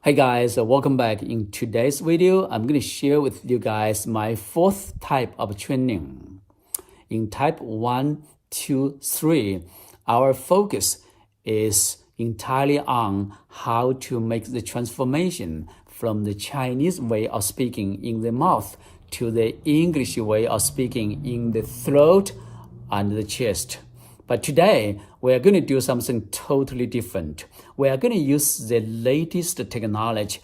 Hey guys, welcome back. In today's video, I'm going to share with you guys my fourth type of training. In type 1, 2, 3, our focus is entirely on how to make the transformation from the Chinese way of speaking in the mouth to the English way of speaking in the throat and the chest. But today, we are going to do something totally different. We are going to use the latest technology,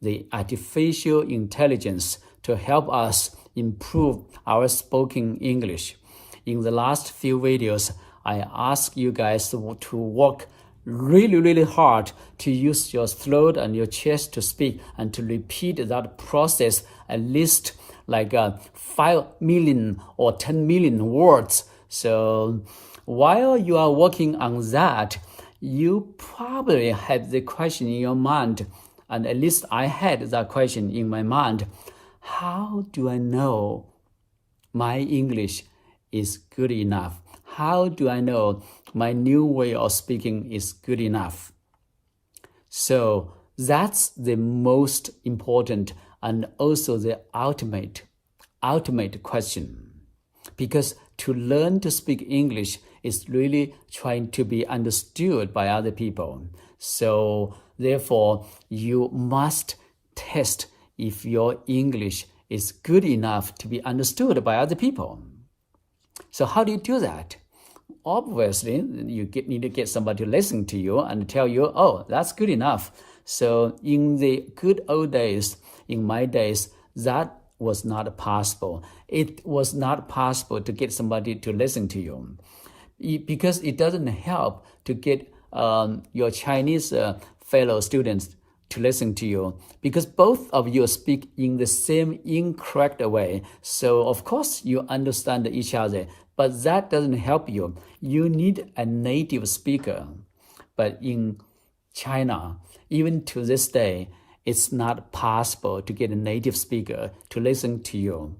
the artificial intelligence, to help us improve our spoken English. In the last few videos, I asked you guys to work really hard to use your throat and your chest to speak and to repeat that process at least like 5 million or 10 million words. So while you are working on that, you probably had the question in your mind, and at least I had that question in my mind. How do I know my English is good enough? How do I know my new way of speaking is good enough? So that's the most important and also the ultimate question. Because to learn to speak English is really trying to be understood by other people. So therefore, you must test if your English is good enough to be understood by other people. So how do you do that? Obviously, you need to get somebody to listen to you and tell you, oh, that's good enough. So in the good old days, in my days, that was not possible. It was not possible to get somebody to listen to you because it doesn't help to get your Chinese fellow students to listen to you because both of you speak in the same incorrect way. So of course you understand each other, but that doesn't help you. You need a native speaker. But in China, even to this day, it's not possible to get a native speaker to listen to you.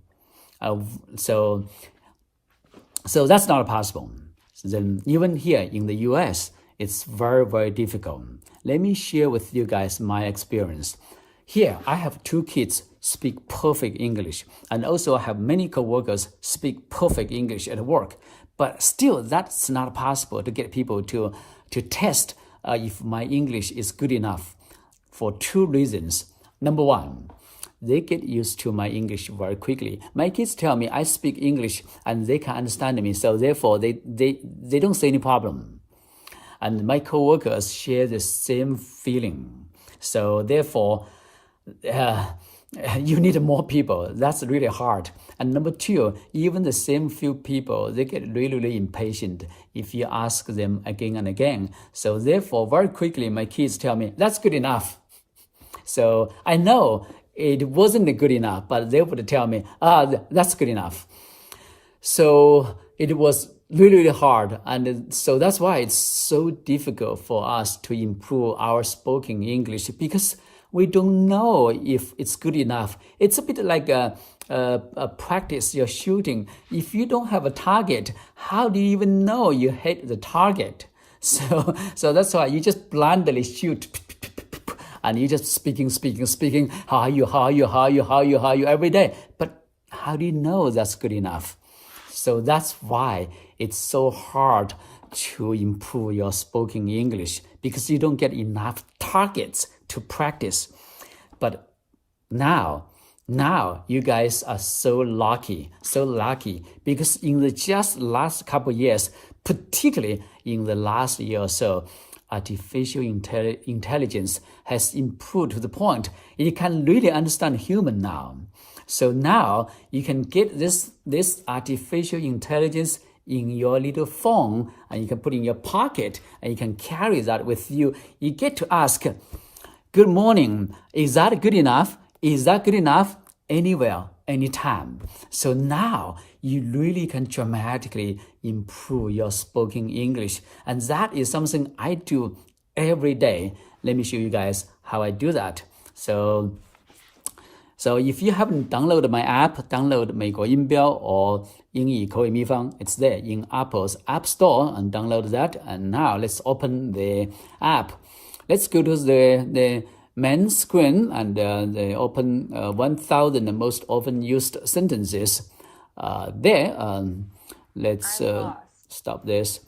So that's not possible. So then even here in the US, it's very difficult. Let me share with you guys my experience. Here, I have 2 kids speak perfect English, and also I have many coworkers speak perfect English at work. But still, that's not possible to get people to test if my English is good enough. For 2 reasons. Number 1, they get used to my English very quickly. My kids tell me I speak English and they can understand me, so therefore they don't see any problem. And my coworkers share the same feeling. So therefore, you need more people. That's really hard. And number 2, even the same few people, they get really impatient if you ask them again and again. So therefore, very quickly, my kids tell me, that's good enough. So I know it wasn't good enough, but they would tell me, that's good enough. So it was really hard. And so that's why it's so difficult for us to improve our spoken English because we don't know if it's good enough. It's a bit like a practice you're shooting. If you don't have a target, how do you even know you hit the target? So that's why you just blindly shoot. And you're just speaking. How are you every day? But how do you know that's good enough? So that's why it's so hard to improve your spoken English because you don't get enough targets to practice. But now you guys are so lucky because in the just last couple of years, particularly in the last year or so, artificial intelligence has improved to the point it can really understand human now. So now you can get this artificial intelligence in your little phone and you can put it in your pocket and you can carry that with you. You get to ask, good morning, is that good enough? Is that good enough? Anywhere, anytime. So now you really can dramatically improve your spoken English. And that is something I do every day. Let me show you guys how I do that. So if you haven't downloaded my app, download 美国音标 or 英语口语秘方. It's there in Apple's App Store and download that. And now let's open the app. Let's go to main screen and they open 1,000 most often used sentences. Let's stop this.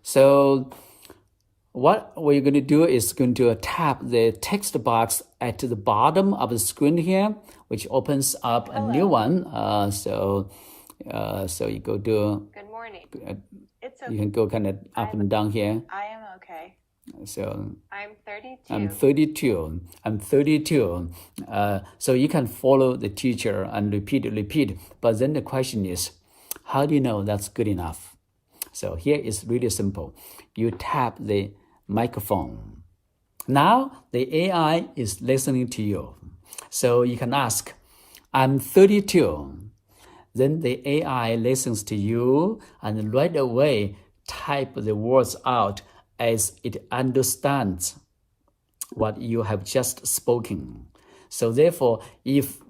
So what we're going to do is going to tap the text box at the bottom of the screen here, which opens up a new one. So you go to... Good morning. It's okay. You can go kind of up and down here. I am okay. So I'm 32. I'm 32. So you can follow the teacher and repeat. But then the question is, how do you know that's good enough? So here is really simple. You tap the microphone. Now the AI is listening to you. So you can ask, I'm 32. Then the AI listens to you and right away type the words out as it understands what you have just spoken. So therefore, if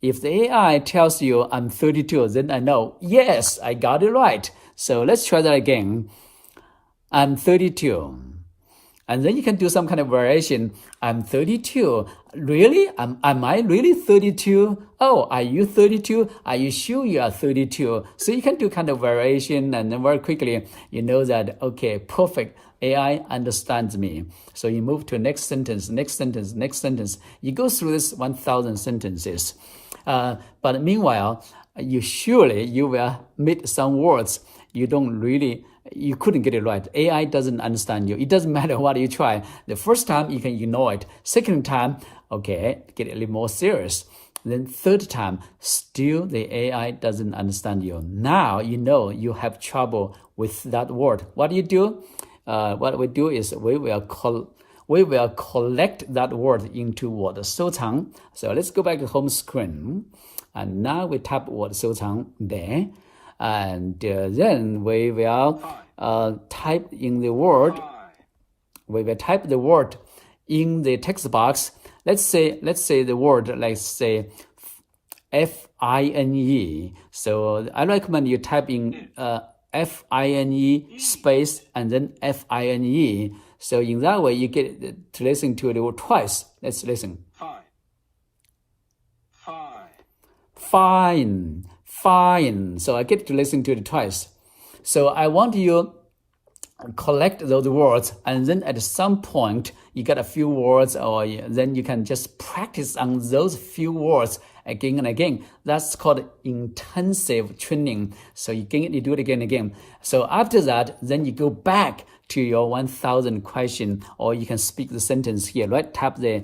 the AI tells you I'm 32, then I know, yes, I got it right. So let's try that again. I'm 32. And then you can do some kind of variation. I'm 32. Really? Am I really 32? Oh, are you 32? Are you sure you are 32? So you can do kind of variation and then very quickly you know that, okay, perfect. AI understands me. So you move to next sentence. You go through this 1,000 sentences. But meanwhile, you will meet some words you couldn't get it right. AI doesn't understand you. It doesn't matter what you try. The first time, you can ignore it. Second time, okay, get a little more serious. Then third time, still the AI doesn't understand you. Now you know you have trouble with that word. What do you do? What we do is we will collect that word into 我的收藏. So let's go back to home screen. And now we tap 我的收藏 there. And then we will type in the word. We will type the word in the text box. Let's say the word, let's say F-I-N-E. So I recommend you type in F-I-N-E space and then F-I-N-E. So in that way, you get to listen to the word twice. Let's listen. Fine. So I get to listen to it twice. So I want you to collect those words, and then at some point you get a few words, or then you can just practice on those few words again and again. That's called intensive training. So you do it again and again. So after that, then you go back to your 1,000 question, or you can speak the sentence here, right? Tap the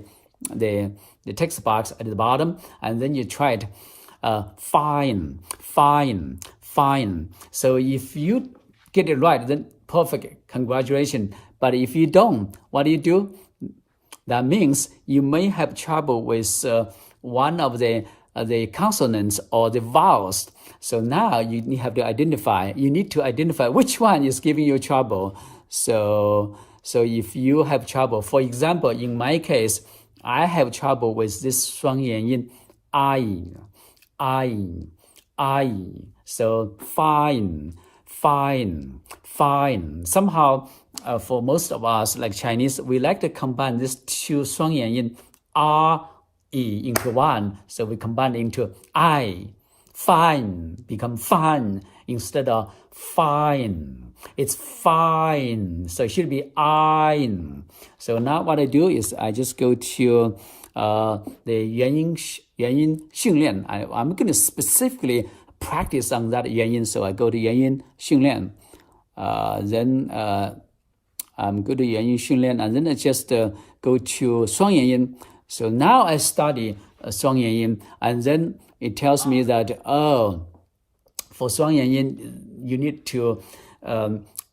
text box at the bottom, and then you try it. Fine. So if you get it right, then perfect, congratulations. But if you don't, what do? That means you may have trouble with one of the consonants or the vowels. So now you need to identify which one is giving you trouble. So if you have trouble, for example, in my case, I have trouble with this 双元音 I. So fine. Somehow, for most of us, like Chinese, we like to combine these two 双元音 R, E into one. So we combine into I. Fine become fun instead of fine. It's fine. So it should be ein. So now what I do is I just go to the 元音训练. I'm going to specifically practice on that 元音. So I go to 元音训练. Then I'm go to 元音训练, and then I just go to 双元音. So now I study 双元音, and then it tells me that, for 双元音, you need to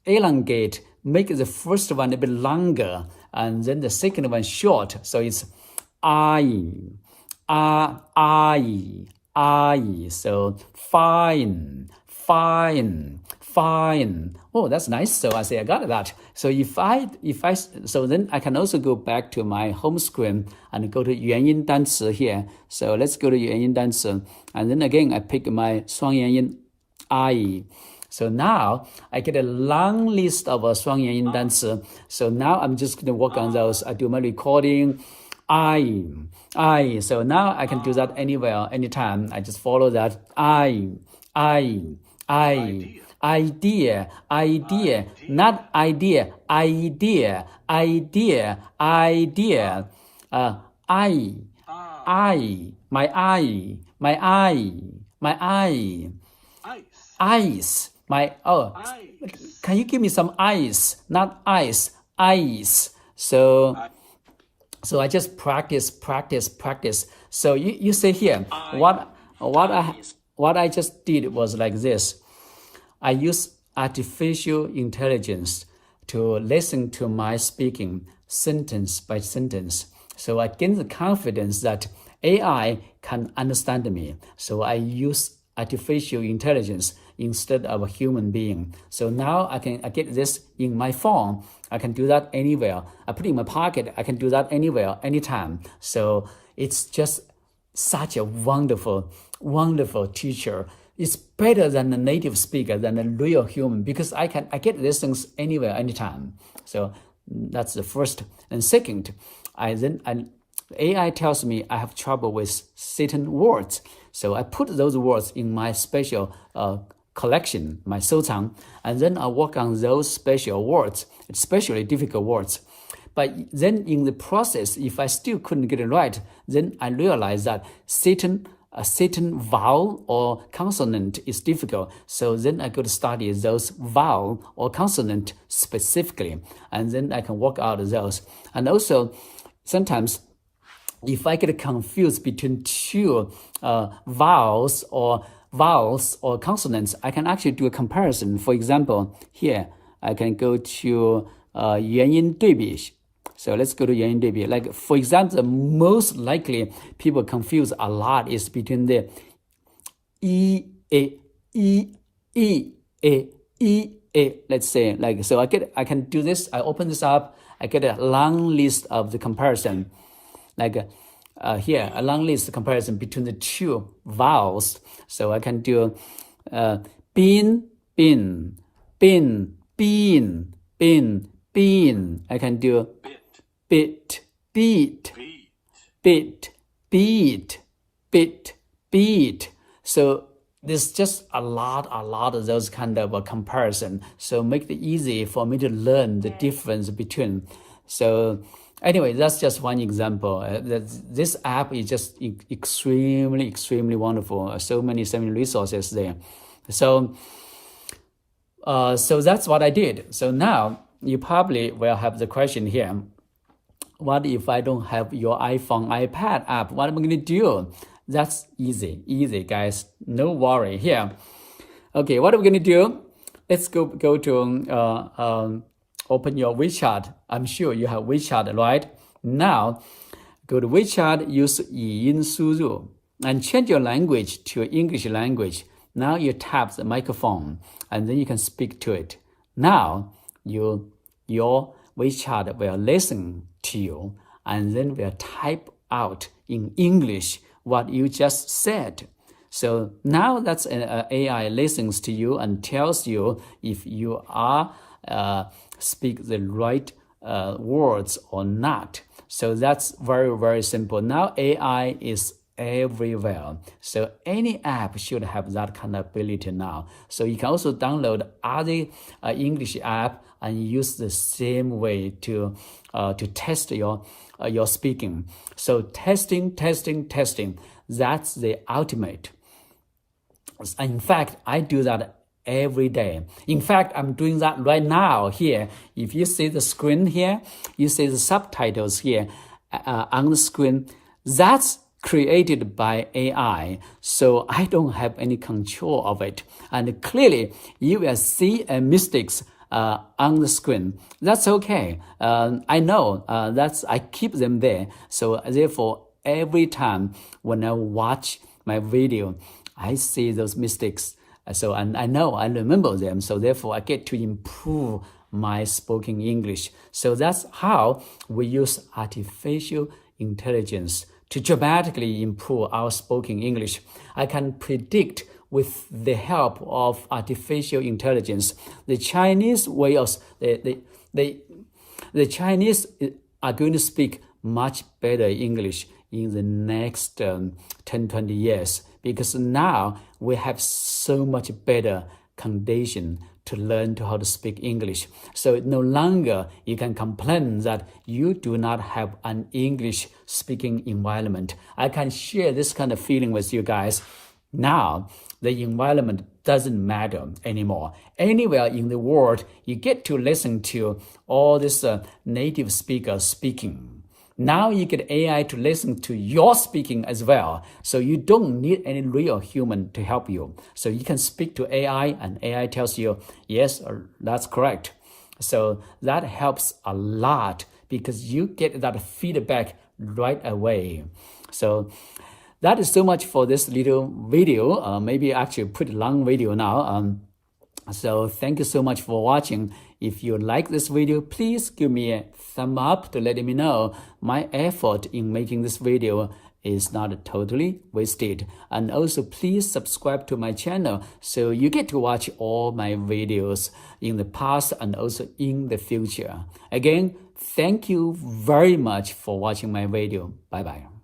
elongate, make the first one a bit longer, and then the second one short. So it's I. So fine. Oh, that's nice. So I say I got that. So so then I can also go back to my home screen and go to 元音单词 here. So let's go to 元音单词, and then again I pick my 双元音 I. So now I get a long list of 双元音单词. So now I'm just going to work on those. I do my recording. I. So now I can do that anywhere, anytime. I just follow that. Idea, not idea, idea. My eye. Ice. Can you give me some ice? Not ice, ice. So I just practice. So you say here, what I just did was like this. I use artificial intelligence to listen to my speaking sentence by sentence. So I gain the confidence that AI can understand me. So I use artificial intelligence instead of a human being. So now I get this in my phone. I can do that anywhere. I put it in my pocket. I can do that anywhere, anytime. So it's just such a wonderful teacher. It's better than a native speaker, than a real human, because I get these things anywhere, anytime. So that's the first. And second, AI tells me I have trouble with certain words. So I put those words in my special collection, my 收藏, and then I work on those special words, especially difficult words. But then in the process, if I still couldn't get it right, then I realized that a certain vowel or consonant is difficult. So then I go to study those vowel or consonant specifically, and then I can work out those. And also, sometimes if I get confused between two vowels or consonants, I can actually do a comparison. For example, here I can go to 元音对比. So let's go to 元音对比. Like, for example, the most likely people confuse a lot is between the E, A. Let's say, like, so I can do this. I open this up. I get a long list of the comparison. Like here, a long list comparison between the two vowels. So I can do bin. I can do bit, beat. So there's just a lot of those kind of comparison. So make it easy for me to learn the difference between. So anyway, that's just one example. This app is just extremely wonderful. So many resources there. So that's what I did. So now you probably will have the question here. What if I don't have your iPhone, iPad app? What am I going to do? That's easy, guys. No worry here. Okay, what are we going to do? Let's go to open your WeChat. I'm sure you have WeChat, right? Now, go to WeChat, use 语音输入 and change your language to English language. Now you tap the microphone and then you can speak to it. Now, your WeChat will listen to you and then will type out in English what you just said. So now that's AI listens to you and tells you if you are speak the right words or not. So that's very simple. Now AI is everywhere. So any app should have that kind of ability now. So you can also download other English app and use the same way to test your speaking. So testing. That's the ultimate. In fact, I do that every day. In fact, I'm doing that right now here. If you see the screen here, you see the subtitles here on the screen. That's created by AI, so I don't have any control of it. And clearly, you will see mistakes on the screen. That's okay. I know I keep them there. So therefore, every time when I watch my video, I see those mistakes. So and I know, I remember them. So therefore, I get to improve my spoken English. So that's how we use artificial intelligence to dramatically improve our spoken English. I can predict with the help of artificial intelligence the Chinese way of the Chinese are going to speak much better English in the next 10, 20 years because now we have so much better condition to learn how to speak English. So no longer you can complain that you do not have an English speaking environment. I can share this kind of feeling with you guys. Now, the environment doesn't matter anymore. Anywhere in the world, you get to listen to all these native speakers speaking. Now you get AI to listen to your speaking as well. So you don't need any real human to help you. So you can speak to AI and AI tells you, yes, that's correct. So that helps a lot because you get that feedback right away. So that is so much for this little video. Maybe actually put a long video now. So thank you so much for watching. If you like this video, please give me a thumb up to let me know my effort in making this video is not totally wasted. And also please subscribe to my channel so you get to watch all my videos in the past and also in the future. Again, thank you very much for watching my video. Bye-bye.